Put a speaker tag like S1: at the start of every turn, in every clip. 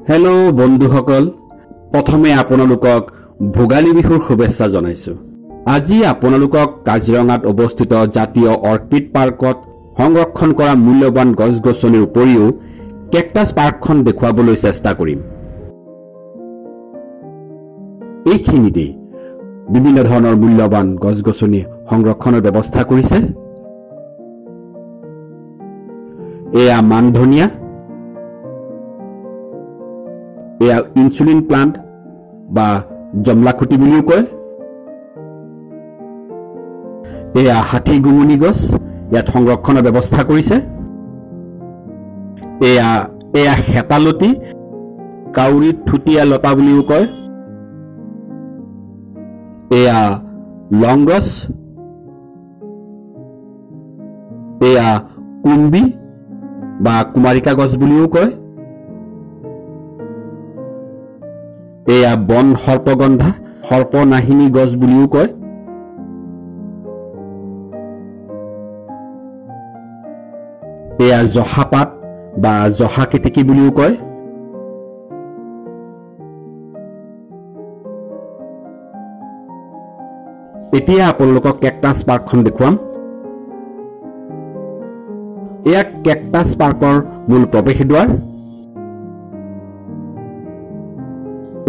S1: Hello बंधुসকল प्रथमे आपनालोকক भोगाली बिहुर शुभेच्छा जनाइछु। আজি आपनालोকক काजिरঙात अवस्थित जातीय अर्किड पार्कत संरक्षण करा मूल्यवान गछ-गछनिर उपरिও केक्टास पार्कखन देखुवाবলৈ চেষ্টা কৰিম। এইখিনিতে বিভিন্ন ধৰণৰ মূল্যৱান গছ-গছনি সংৰক্ষণৰ ব্যৱস্থা কৰিছে। এয়া মানধনিয়া, এয়া ইনসুলিন প্লান্ট বা জমলাখুটি বুলিও কয়। এয়া হাতী গুমনি গছ, ইয়াত সংৰক্ষণৰ ব্যৱস্থা কৰিছে। এয়া হেতালতি, কাউৰী থুটিয়া লতা বুলিও কয়। এয়া লং গছ, এয়া কুম্বি বা কুমাৰিকা গছ বুলিও কয়। এয়া বন সৰ্পগন্ধা, সৰ্পনাহিনী গছ বুলিও কয়। এয়া জহাপাত বা জহা কেতেকী বুলিও কয়। এতিয়া আপোনালোকক কেকটাছ পাৰ্কখন দেখুৱাম। এয়া কেকটাছ পাৰ্কৰ মূল প্ৰৱেশদ্বাৰ।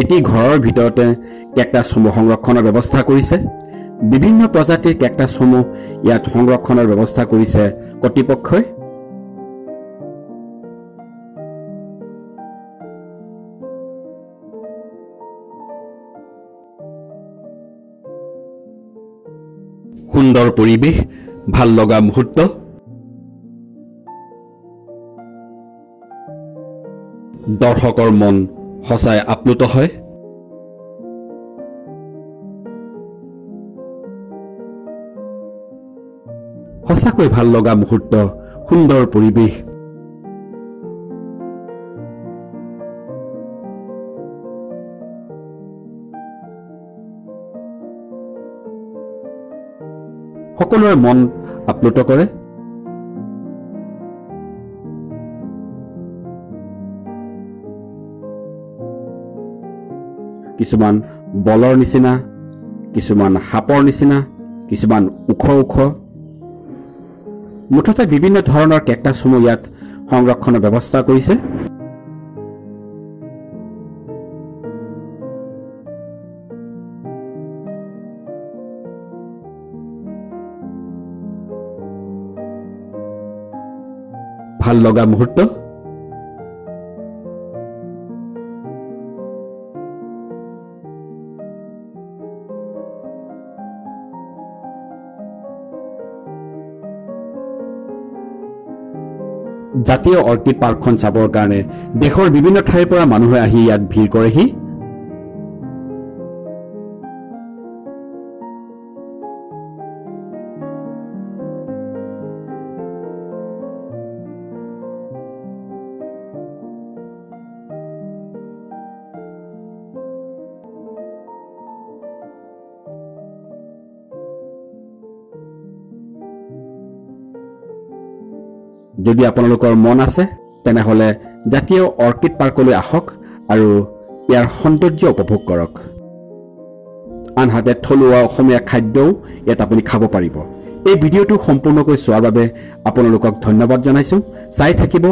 S1: এটি ঘৰৰ ভিতৰতে কেকটাছসমূহ সংৰক্ষণৰ ব্যৱস্থা কৰিছে। বিভিন্ন প্ৰজাতিৰ কেকটাছসমূহ ইয়াত সংৰক্ষণৰ ব্যৱস্থা কৰিছে কৰ্তৃপক্ষই। সুন্দৰ পৰিৱেশ, ভাল লগা মুহূৰ্ত। দৰ্শকৰ মন সঁচাই আপ্লুত হয়। সঁচাকৈ ভাল লগা মুহূৰ্ত, সুন্দৰ পৰিৱেশ। সকলোৰে মন আপ্লুত কৰে। কিছুমান বলৰ নিচিনা, কিছুমান সাপৰ নিচিনা, কিছুমান ওখ ওখ। মুঠতে বিভিন্ন ধৰণৰ কেকটাছসমূহ ইয়াত সংৰক্ষণৰ ব্যৱস্থা কৰিছে। ভাল লগা মুহূৰ্ত। জাতীয় অৰ্কিড পাৰ্কখন চাবৰ কাৰণে দেশৰ বিভিন্ন ঠাইৰ পৰা মানুহে আহি ইয়াত ভিৰ কৰেহি। যদি আপোনালোকৰ মন আছে তেনেহলে জাতীয় অৰ্কিড পাৰ্কলৈ আহক আৰু ইয়াৰ সৌন্দৰ্য উপভোগ কৰক। আনহাতে থলুৱা অসমীয়া খাদ্যও ইয়াত আপুনি খাব পাৰিব। এই ভিডিঅ'টো সম্পূৰ্ণকৈ চোৱাৰ বাবে আপোনালোকক ধন্যবাদ জনাইছো। চাই থাকিব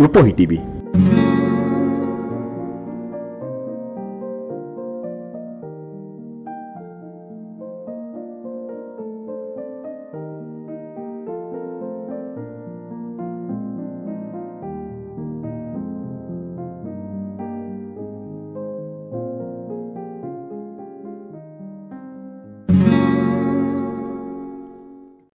S1: ৰূপহী টিভি।